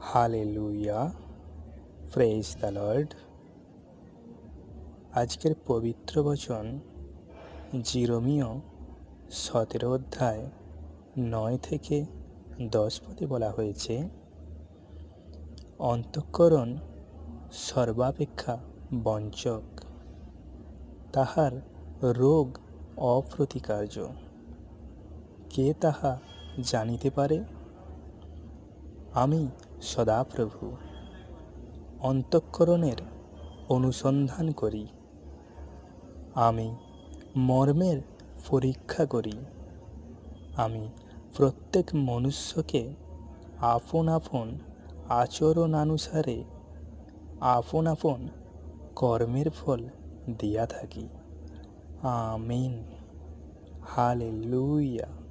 Hallelujah, praise the Lord. আজকের পবিত্র বচন জিরোমীয় 17 অধ্যায় 9 থেকে 10 পদে বলা হয়েছে, অন্তঃকরণ সর্বাপেক্ষা বঞ্চক, তাহার রোগ অপ্রতিকার্য। কে তাহা জানিতে পারে? আমি সদাপ্রভু অন্তঃকরণের অনুসন্ধান করি, আমি মর্মের পরীক্ষা করি। আমি প্রত্যেক মনুষ্যকে আপন আপন আচরণানুসারে আপন আপন কর্মের ফল দিয়া থাকি। আমিন। হালেলুয়া।